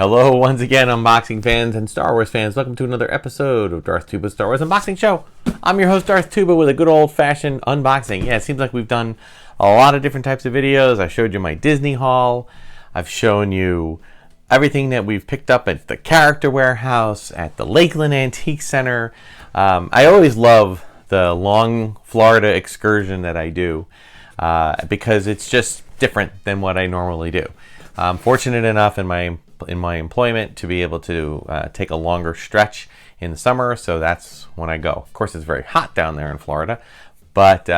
Hello once again, unboxing fans and Star Wars fans. Welcome to another episode of Darth Tuba's Star Wars Unboxing Show. I'm your host, Darth Tuba, with a good old-fashioned unboxing. Yeah, it seems like we've done a lot of different types of videos. I showed you my Disney haul. I've shown you everything that we've picked up at the Character Warehouse, at the Lakeland Antique Center. I always love the long Florida excursion that I do because it's just different than what I normally do. I'm fortunate enough in my employment to be able to take a longer stretch in the summer, so that's when I go. Of course, it's very hot down there in Florida, but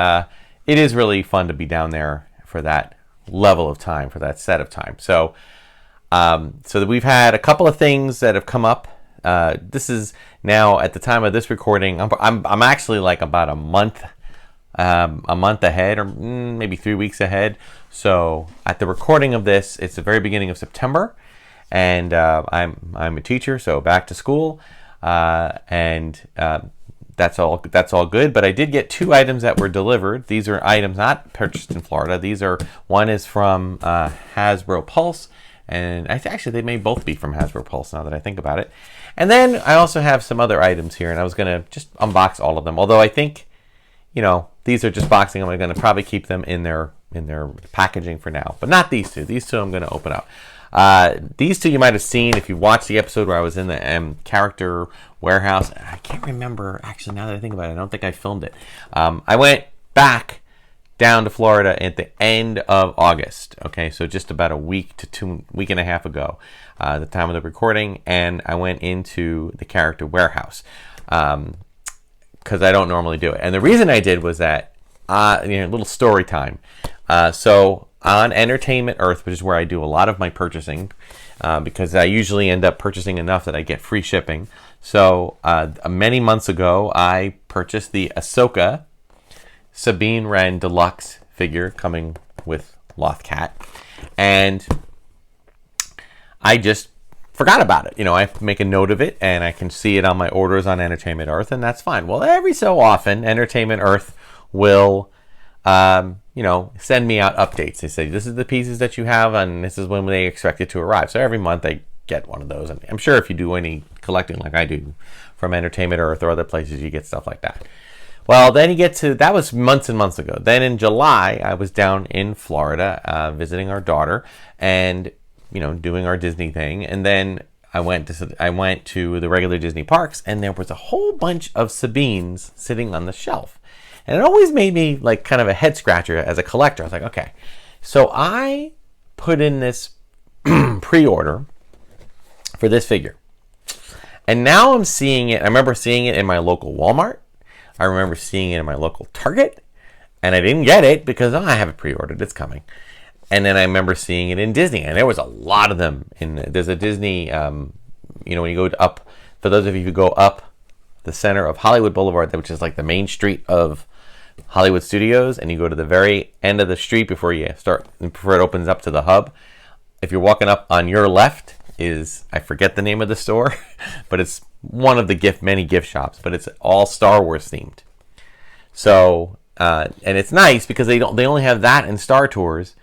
it is really fun to be down there for that level of time, for that set of time. So that we've had a couple of things that have come up. This is now, at the time of this recording, I'm actually like about a month ahead, or maybe 3 weeks ahead. So at the recording of this, it's the very beginning of September, and I'm a teacher, so back to school, and that's all good. But I did get 2 items that were delivered. These are items not purchased in Florida. One is from Hasbro Pulse, and actually they may both be from Hasbro Pulse now that I think about it. And then I also have some other items here, and I was gonna just unbox all of them. Although I think, these are just boxing. I'm going to probably keep them in their packaging for now, but not these 2. These 2 I'm going to open up. These 2 you might have seen if you watched the episode where I was in the Character Warehouse. I can't remember, actually, now that I think about it. I don't think I filmed it. I went back down to Florida at the end of August. Okay, so just about a week to week and a half ago, the time of the recording, and I went into the Character Warehouse. Because I don't normally do it. And the reason I did was that, a little story time. So on Entertainment Earth, which is where I do a lot of my purchasing, because I usually end up purchasing enough that I get free shipping. So many months ago, I purchased the Ahsoka Sabine Wren Deluxe figure coming with Lothcat. And I just forgot about it. I make a note of it, and I can see it on my orders on Entertainment Earth, and that's fine. Well, every so often, Entertainment Earth will, send me out updates. They say, this is the pieces that you have, and this is when they expect it to arrive. So every month I get one of those. And I'm sure if you do any collecting like I do from Entertainment Earth or other places, you get stuff like that. Well, then you get to, that was months and months ago. Then in July, I was down in Florida visiting our daughter, and doing our Disney thing. And then I went to the regular Disney parks, and there was a whole bunch of Sabines sitting on the shelf. And it always made me like kind of a head scratcher as a collector. I was like, okay. So I put in this pre-order for this figure. And now I'm seeing it. I remember seeing it in my local Walmart. I remember seeing it in my local Target. And I didn't get it because I have it pre-ordered. It's coming. And then I remember seeing it in Disney, and there was a lot of them. There's a Disney, when you go up, for those of you who go up the center of Hollywood Boulevard, which is like the main street of Hollywood Studios, and you go to the very end of the street before it opens up to the hub. If you're walking up, on your left is, I forget the name of the store, but it's one of the many gift shops, but it's all Star Wars themed. So, and it's nice because they only have that and Star Tours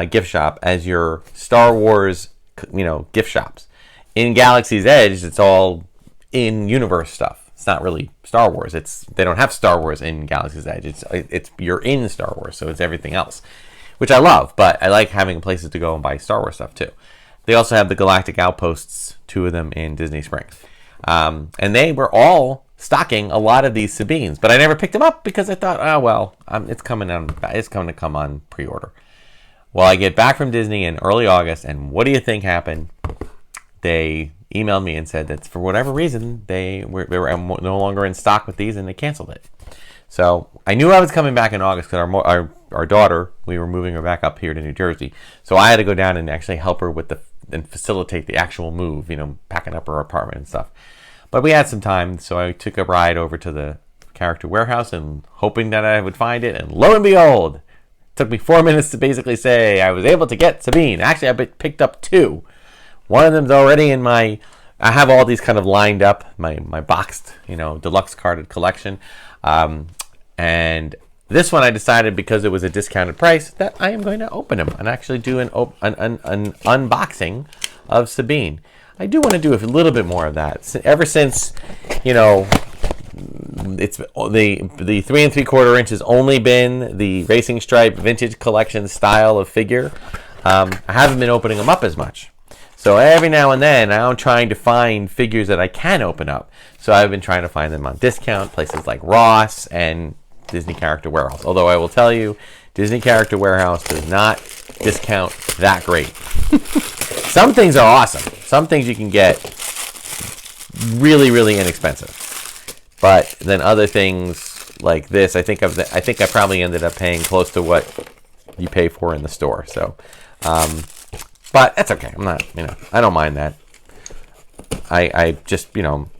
gift shop as your Star Wars, gift shops. In Galaxy's Edge, it's all in-universe stuff. It's not really Star Wars. They don't have Star Wars in Galaxy's Edge. It's you're in Star Wars, so it's everything else, which I love. But I like having places to go and buy Star Wars stuff too. They also have the Galactic Outposts, 2 of them in Disney Springs, and they were all stocking a lot of these Sabines. But I never picked them up because I thought, it's coming to come on pre-order. Well, I get back from Disney in early August, and what do you think happened? They emailed me and said that for whatever reason, they were no longer in stock with these, and they canceled it. So I knew I was coming back in August because our daughter, we were moving her back up here to New Jersey. So I had to go down and actually help her and facilitate the actual move, packing up her apartment and stuff. But we had some time, so I took a ride over to the Character Warehouse and hoping that I would find it, and lo and behold, took me 4 minutes to basically say I was able to get Sabine. Actually, I picked up 2. One of them's already in I have all these kind of lined up, my boxed, deluxe carded collection. And this one I decided, because it was a discounted price, that I am going to open them and actually do an unboxing of Sabine. I do want to do a little bit more of that. Ever since, you know, it's the 3 3/4 inch has only been the Racing Stripe Vintage Collection style of figure. I haven't been opening them up as much. So every now and then, I'm trying to find figures that I can open up. So I've been trying to find them on discount, places like Ross and Disney Character Warehouse. Although I will tell you, Disney Character Warehouse does not discount that great. Some things are awesome. Some things you can get really, really inexpensive. But then other things like this, I think I probably ended up paying close to what you pay for in the store. So, but that's okay. I'm not, I don't mind that. I just,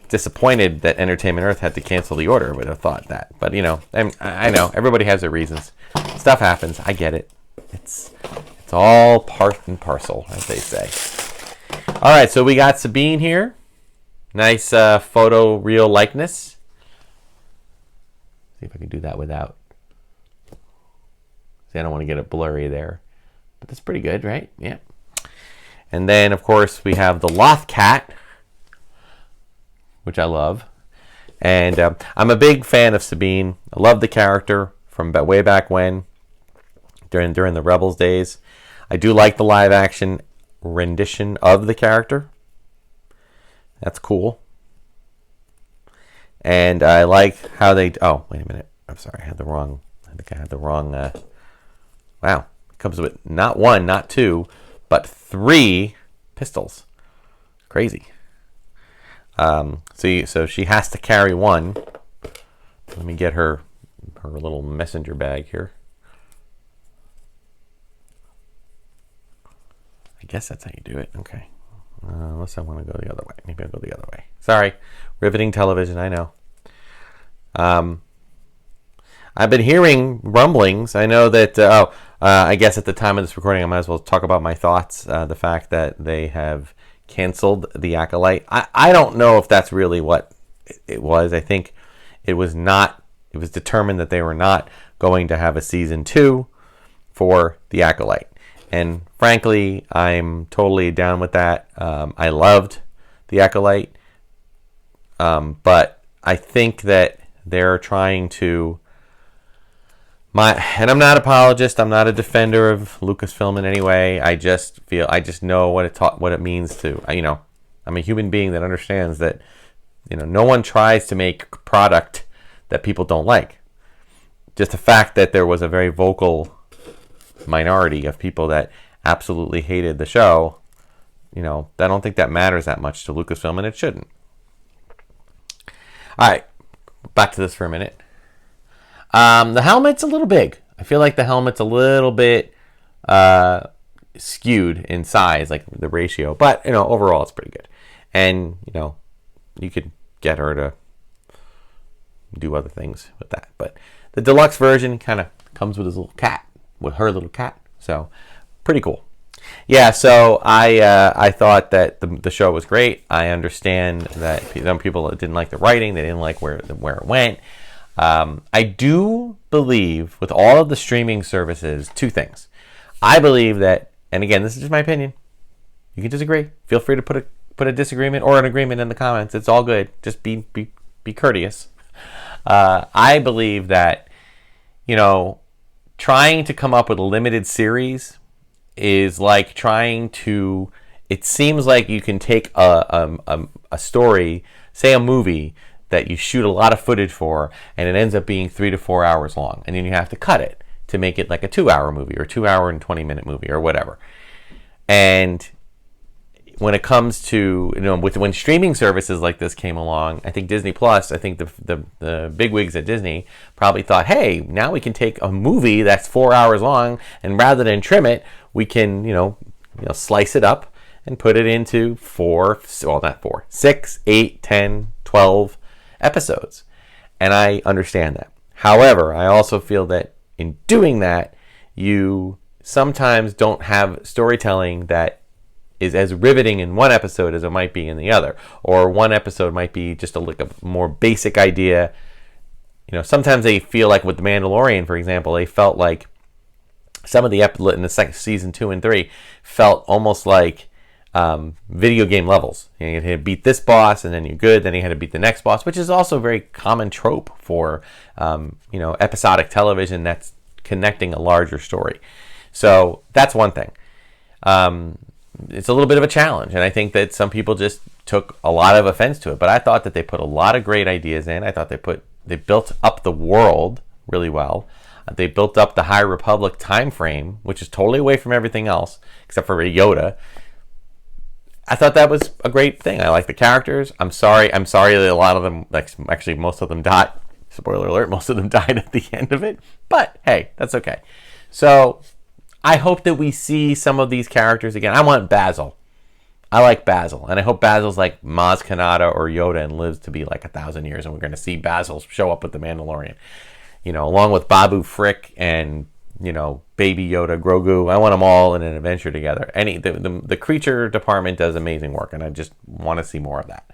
disappointed that Entertainment Earth had to cancel the order. Would have thought that, but I know everybody has their reasons. Stuff happens. I get it. It's all part and parcel, as they say. All right, so we got Sabine here. Nice photo real likeness. See if I can do that without. See, I don't want to get it blurry there, but that's pretty good, right? Yeah. And then, of course, we have the Loth Cat, which I love. And I'm a big fan of Sabine. I love the character from way back when, during the Rebels days. I do like the live action rendition of the character. That's cool. And I like how they... Oh, wait a minute. I'm sorry. I think I had the wrong... Wow. It comes with not 1, not 2, but 3 pistols. Crazy. So she has to carry 1. Let me get her little messenger bag here. I guess that's how you do it. Okay. Unless I want to go the other way. Maybe I'll go the other way. Sorry. Riveting television, I know. I've been hearing rumblings. I know that, I guess at the time of this recording, I might as well talk about my thoughts. The fact that they have canceled the Acolyte. I don't know if that's really what it was. I think it was determined that they were not going to have a season 2 for the Acolyte. And frankly, I'm totally down with that. I loved the Acolyte. But I think that they're trying to... And I'm not an apologist. I'm not a defender of Lucasfilm in any way. I just know what it means to... I'm a human being that understands that, no one tries to make product that people don't like. Just the fact that there was a very vocal minority of people that absolutely hated the show, I don't think that matters that much to Lucasfilm, and it shouldn't. All right, back to this for a minute. The helmet's a little big. I feel like the helmet's a little bit skewed in size, like the ratio, but overall it's pretty good. And you could get her to do other things with that, but the deluxe version kind of comes with his little cat, with her little cat, so pretty cool. Yeah, so I thought that the show was great. I understand that some people didn't like the writing, they didn't like where it went. I do believe with all of the streaming services, 2 things. I believe that, and again, this is just my opinion. You can disagree. Feel free to put a disagreement or an agreement in the comments. It's all good. Just be courteous. I believe that, trying to come up with a limited series is like trying to... It seems like you can take a story, say a movie, that you shoot a lot of footage for, and it ends up being 3 to 4 hours long, and then you have to cut it to make it like a 2-hour movie or 2-hour and 20-minute movie or whatever. And when it comes to, when streaming services like this came along, I think Disney Plus, I think the bigwigs at Disney probably thought, hey, now we can take a movie that's 4 hours long, and rather than trim it, we can, slice it up and put it into 6, 8, 10, 12 episodes. And I understand that. However, I also feel that in doing that, you sometimes don't have storytelling that is as riveting in one episode as it might be in the other. Or one episode might be just a more basic idea. Sometimes they feel like with The Mandalorian, for example, they felt like some of the episodes in the second season 2 and 3 felt almost like video game levels. You had to beat this boss, and then you're good. Then you had to beat the next boss, which is also a very common trope for episodic television that's connecting a larger story. So that's one thing. It's a little bit of a challenge, and I think that some people just took a lot of offense to it. But I thought that they put a lot of great ideas in. I thought they built up the world really well. They built up the High Republic time frame, which is totally away from everything else except for Yoda. I thought that was a great thing. I like the characters. I'm sorry that a lot of them, like actually most of them died. Spoiler alert, most of them died at the end of it. But hey, that's okay. So I hope that we see some of these characters again. I want Basil. I like Basil. And I hope Basil's like Maz Kanata or Yoda and lives to be like 1,000 years. And we're going to see Basil show up with the Mandalorian. Along with Babu Frick and, Baby Yoda, Grogu. I want them all in an adventure together. The creature department does amazing work, and I just want to see more of that.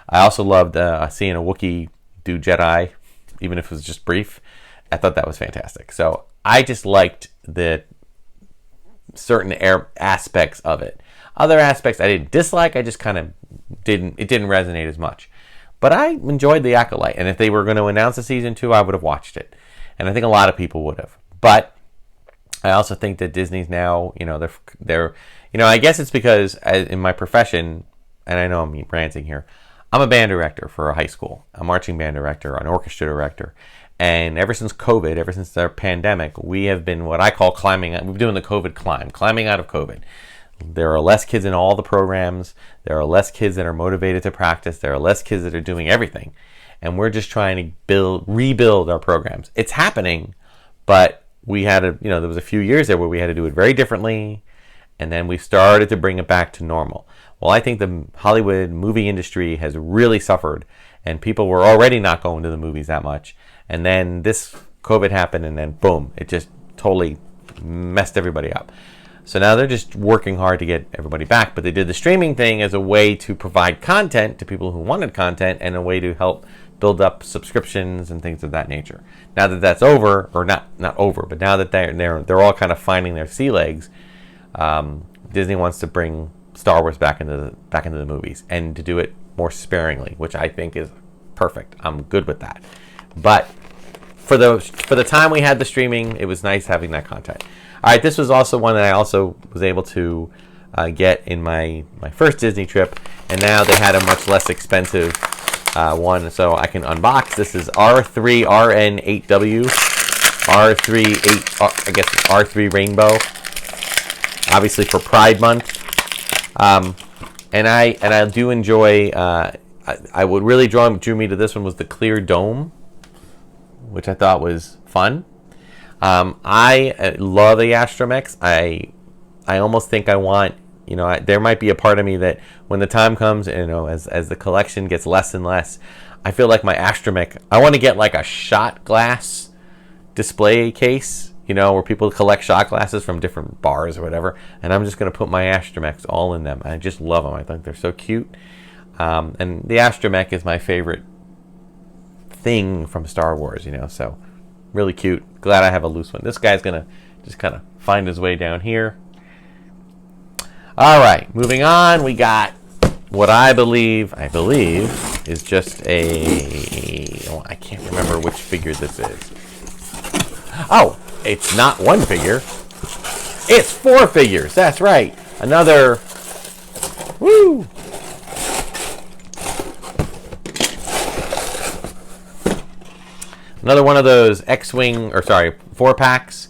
I also loved seeing a Wookiee do Jedi, even if it was just brief. I thought that was fantastic. So I just liked the certain aspects of it. Other aspects I didn't dislike. I just kind of didn't resonate as much. But I enjoyed The Acolyte, and if they were going to announce a season 2, I would have watched it. And I think a lot of people would have. But I also think that Disney's now, they're I guess it's because in my profession, and I know I'm ranting here, I'm a band director for a high school, a marching band director, an orchestra director. And ever since COVID, ever since the pandemic, we have been what I call we're doing the COVID climb, climbing out of COVID. There are less kids in all the programs. There are less kids that are motivated to practice. There are less kids that are doing everything. And we're just trying to rebuild our programs. It's happening, but we had there was a few years there where we had to do it very differently. And then we started to bring it back to normal. Well, I think the Hollywood movie industry has really suffered, and people were already not going to the movies that much. And then this COVID happened, and then boom, it just totally messed everybody up. So now they're just working hard to get everybody back. But they did the streaming thing as a way to provide content to people who wanted content and a way to help build up subscriptions and things of that nature. Now that that's over, or not over, but now that they're all kind of finding their sea legs, Disney wants to bring Star Wars back into the movies and to do it more sparingly, which I think is perfect. I'm good with that. But for the time we had the streaming, it was nice having that content. All right, this was also one that I also was able to get in my first Disney trip, and now they had a much less expensive one, so I can unbox. This is R3RN8W, R3 I guess it's R3 Rainbow, obviously for Pride Month, and I do enjoy. I would really drew me to this one was the clear dome, which I thought was fun. I love the Astromechs. I almost think I want, there might be a part of me that when the time comes, as the collection gets less and less, I feel like my Astromech, I want to get like a shot glass display case, where people collect shot glasses from different bars or whatever, and I'm just going to put my Astromechs all in them. I just love them. I think they're so cute. And the Astromech is my favorite thing from Star Wars, so really cute. Glad I have a loose one. This guy's gonna just kind of find his way down here. All right, moving on. We got what I believe is just I can't remember which figure this is. Oh, it's not one figure. It's 4 figures. That's right. Another. Woo! Another one of those X-Wing, 4-packs.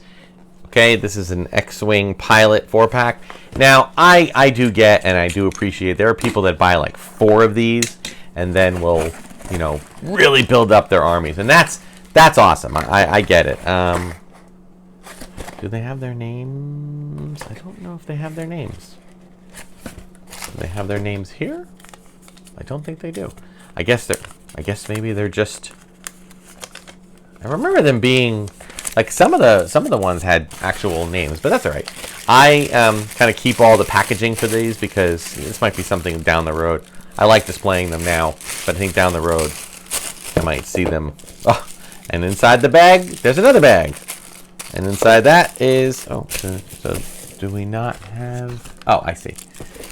Okay, this is an X-Wing pilot 4-pack. Now, I do get, and I do appreciate, there are people that buy like 4 of these, and then will, really build up their armies. And that's awesome. I get it. Do they have their names? I don't know if they have their names. Do they have their names here? I don't think they do. I guess maybe they're just... I remember them being like some of the ones had actual names, but that's all right. I kind of keep all the packaging for these because this might be something down the road. I like displaying them now, but I think down the road I might see them. Oh, and inside the bag, there's another bag, and inside that is so do we not have? Oh, I see.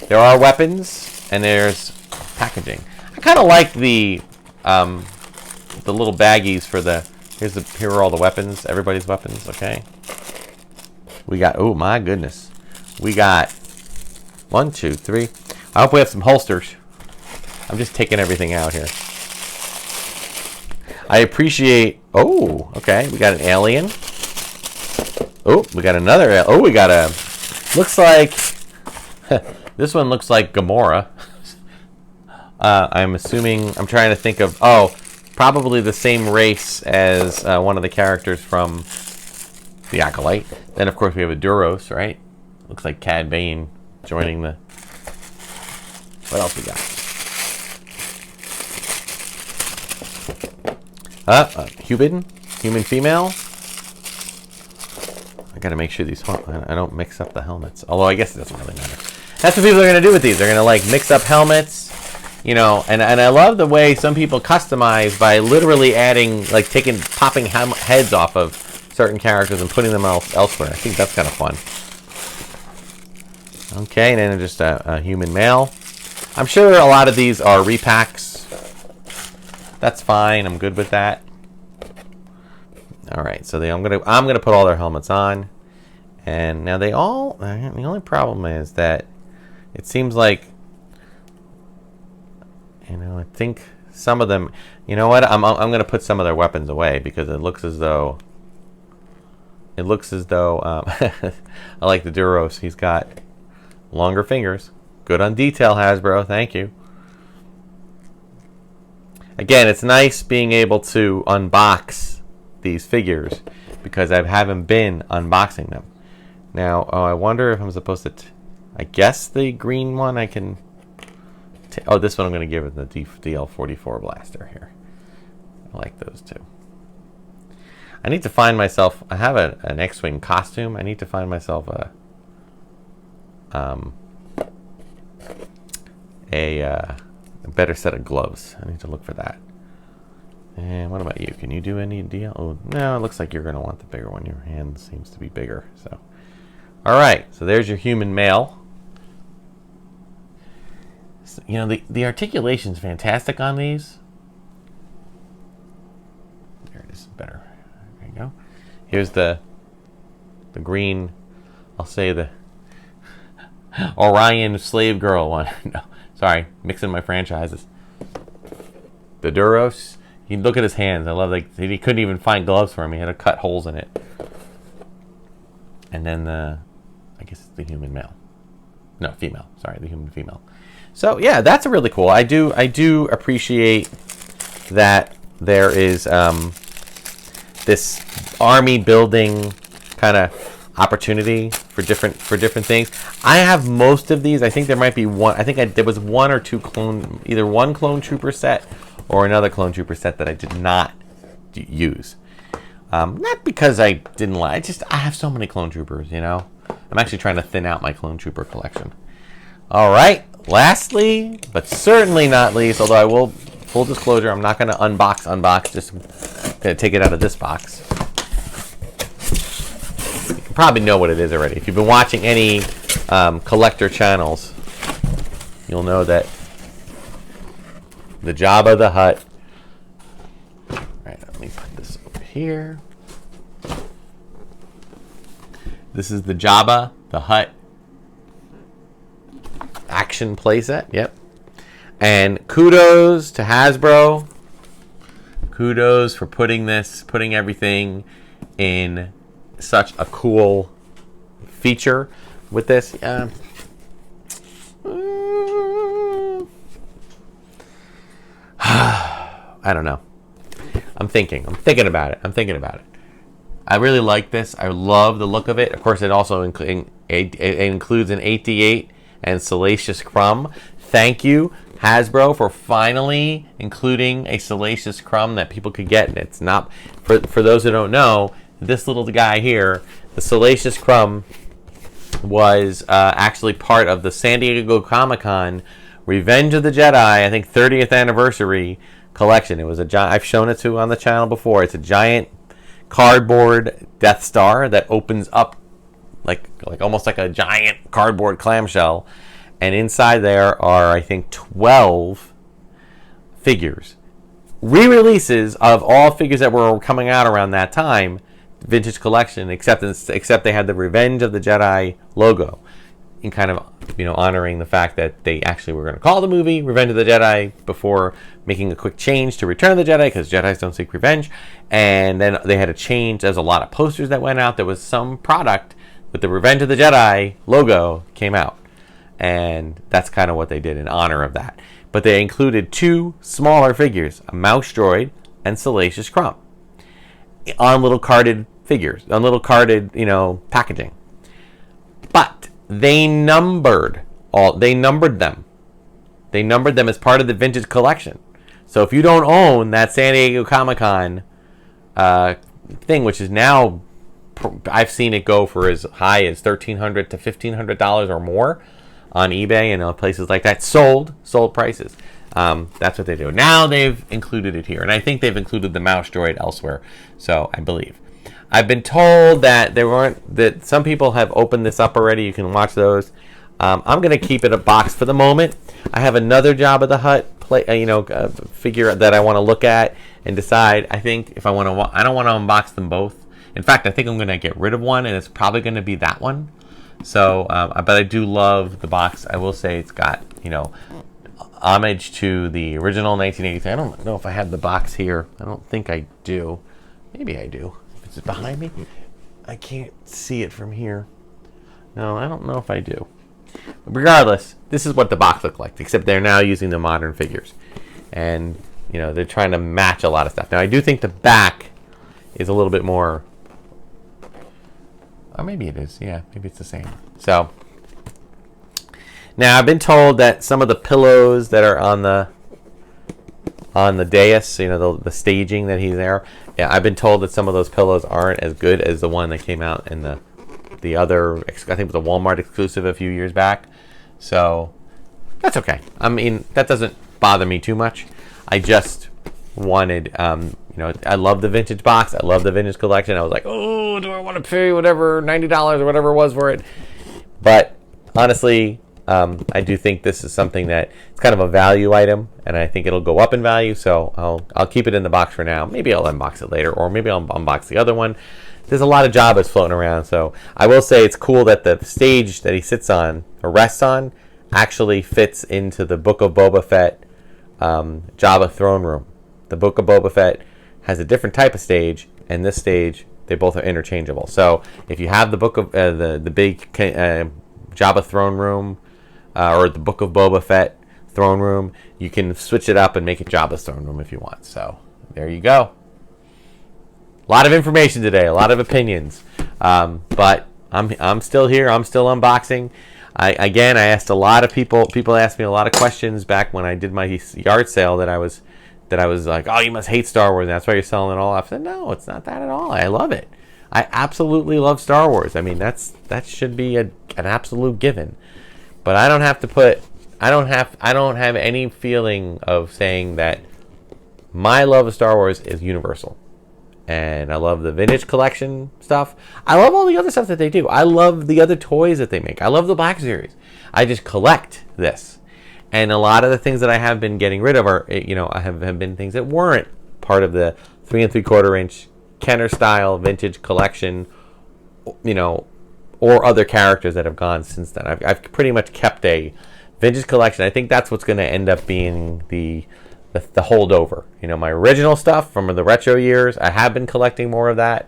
there are weapons and there's packaging. I kind of like the little baggies for the. Here are all the weapons. Everybody's weapons. Okay. We got. Oh my goodness. We got 1, 2, 3. I hope we have some holsters. I'm just taking everything out here. I appreciate. Oh, okay. We got an alien. Oh, we got another. Oh, we got a. Looks like. This one looks like Gamora. I'm assuming. I'm trying to think of. Oh, probably the same race as one of the characters from the Acolyte. Then, of course, we have a Duros, right? Looks like Cad Bane joining the. What else we got? Human female. I gotta make sure these. I don't mix up the helmets. Although I guess it doesn't really matter. That's what people are gonna do with these. They're gonna like mix up helmets. You know, and I love the way some people customize by literally adding, like popping heads off of certain characters and putting them elsewhere. I think that's kind of fun. Okay, and then just a human male. I'm sure a lot of these are repacks. That's fine. I'm good with that. All right, so I'm gonna put all their helmets on, and now they all. The only problem is that it seems like. You know, I think some of them. You know what? I'm going to put some of their weapons away because it looks as though. I like the Duros. He's got longer fingers. Good on detail, Hasbro. Thank you. Again, it's nice being able to unbox these figures because I haven't been unboxing them. Now, I wonder if I'm supposed to. I guess the green one I can. Oh, this one I'm going to give it the DL44 blaster here. I like those two. I need to find myself. I have an X-Wing costume. I need to find myself a better set of gloves. I need to look for that. And what about you? Can you do any deal? Oh, no, it looks like you're going to want the bigger one. Your hand seems to be bigger. So, all right. So there's your human male. You know, the articulation's fantastic on these. There it is, better. There you go. Here's the green, I'll say the Orion slave girl one. No, sorry, mixing my franchises. The Duros, you look at his hands. I love, like, he couldn't even find gloves for him. He had to cut holes in it. And then I guess it's the human male. No, female. Sorry, the human female. So yeah, that's really cool. I do appreciate that there is this army building kind of opportunity for different things. I have most of these. I think there might be one. I think there was one or two either one clone trooper set or another clone trooper set that I did not use. Not because I didn't like. I have so many clone troopers. You know, I'm actually trying to thin out my clone trooper collection. All right. Lastly, but certainly not least, although I will, full disclosure, I'm not going to unbox, just going to take it out of this box. You can probably know what it is already. If you've been watching any collector channels, you'll know that the Jabba the Hutt. All right, let me put this over here. This is the Jabba the Hutt action playset. Yep. And kudos to Hasbro. Kudos for putting everything in such a cool feature with this. I don't know. I'm thinking about it. I really like this. I love the look of it. Of course, it also includes an 8D8 and Salacious Crumb. Thank you, Hasbro, for finally including a Salacious Crumb that people could get. And it's not, for those who don't know, this little guy here, the Salacious Crumb, was actually part of the San Diego Comic-Con Revenge of the Jedi, I think 30th anniversary collection. It was I've shown it to on the channel before. It's a giant cardboard Death Star that opens up like almost like a giant cardboard clamshell, And inside there are, I think, 12 figures. Re-releases of all figures that were coming out around that time, vintage collection, except they had the Revenge of the Jedi logo, in kind of, honoring the fact that they actually were going to call the movie Revenge of the Jedi before making a quick change to Return of the Jedi, because Jedis don't seek revenge. And then they had a change. There's a lot of posters that went out. There was some product with the Revenge of the Jedi logo came out, and that's kind of what they did in honor of that. But they included 2 smaller figures, a mouse droid and Salacious Crumb, on little carded figures, on little carded, packaging. But they numbered them. They numbered them as part of the vintage collection. So if you don't own that San Diego Comic-Con thing, which is now, I've seen it go for as high as $1,300 to $1,500 or more on eBay and places like that. Sold prices. That's what they do. Now they've included it here, and I think they've included the mouse droid elsewhere. So I believe. I've been told that that some people have opened this up already. You can watch those. I'm going to keep it a box for the moment. I have another Jabba the Hutt figure that I want to look at and decide. I think if I don't want to unbox them both. In fact, I think I'm going to get rid of one, and it's probably going to be that one. So, but I do love the box. I will say it's got, homage to the original 1983. I don't know if I have the box here. I don't think I do. Maybe I do. Is it behind me? I can't see it from here. No, I don't know if I do. But regardless, this is what the box looked like, except they're now using the modern figures. And, they're trying to match a lot of stuff. Now, I do think the back is a little bit more... Or maybe it is. Yeah, maybe it's the same. So, now I've been told that some of the pillows that are on the dais, the staging that he's there. Yeah, I've been told that some of those pillows aren't as good as the one that came out in the other. I think it was a Walmart exclusive a few years back. So that's okay. I mean, that doesn't bother me too much. I just wanted, I love the vintage box. I love the vintage collection. I was like, oh, do I want to pay whatever $90 or whatever it was for it? But honestly, I do think this is something that it's kind of a value item, and I think it'll go up in value. So I'll keep it in the box for now. Maybe I'll unbox it later, or maybe I'll unbox the other one. There's a lot of Jabbas floating around, so I will say it's cool that the stage that he sits on or rests on actually fits into the Book of Boba Fett Jabba throne room. The Book of Boba Fett has a different type of stage, and this stage, they both are interchangeable. So if you have the Book of the big Jabba throne room, or the Book of Boba Fett throne room, you can switch it up and make it Jabba's throne room if you want. So there you go. A lot of information today, a lot of opinions, but I'm still here. I'm still unboxing. I asked a lot of people. People asked me a lot of questions back when I did my yard sale that I was like, oh, you must hate Star Wars, and that's why you're selling it all. I said, no, it's not that at all. I love it. I absolutely love Star Wars. I mean, that should be an absolute given. But I don't have any feeling of saying that my love of Star Wars is universal. And I love the vintage collection stuff. I love all the other stuff that they do. I love the other toys that they make. I love the Black Series. I just collect this. And a lot of the things that I have been getting rid of are, I have been things that weren't part of the 3 3/4 inch Kenner style vintage collection, or other characters that have gone since then. I've pretty much kept a vintage collection. I think that's what's going to end up being the holdover. My original stuff from the retro years, I have been collecting more of that,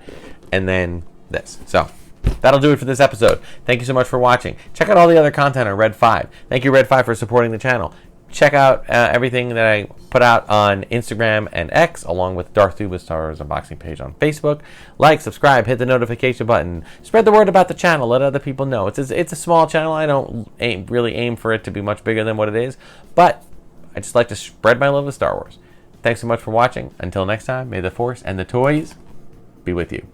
and then this. So that'll do it for this episode. Thank you so much for watching. Check out all the other content on Red 5. Thank you, Red 5, for supporting the channel. Check out everything that I put out on Instagram and X, along with Darth Tuba Star Wars Unboxing page on Facebook. Like, subscribe, hit the notification button. Spread the word about the channel. Let other people know. It's a small channel. I don't really aim for it to be much bigger than what it is, but I just like to spread my love of Star Wars. Thanks so much for watching. Until next time, may the Force and the toys be with you.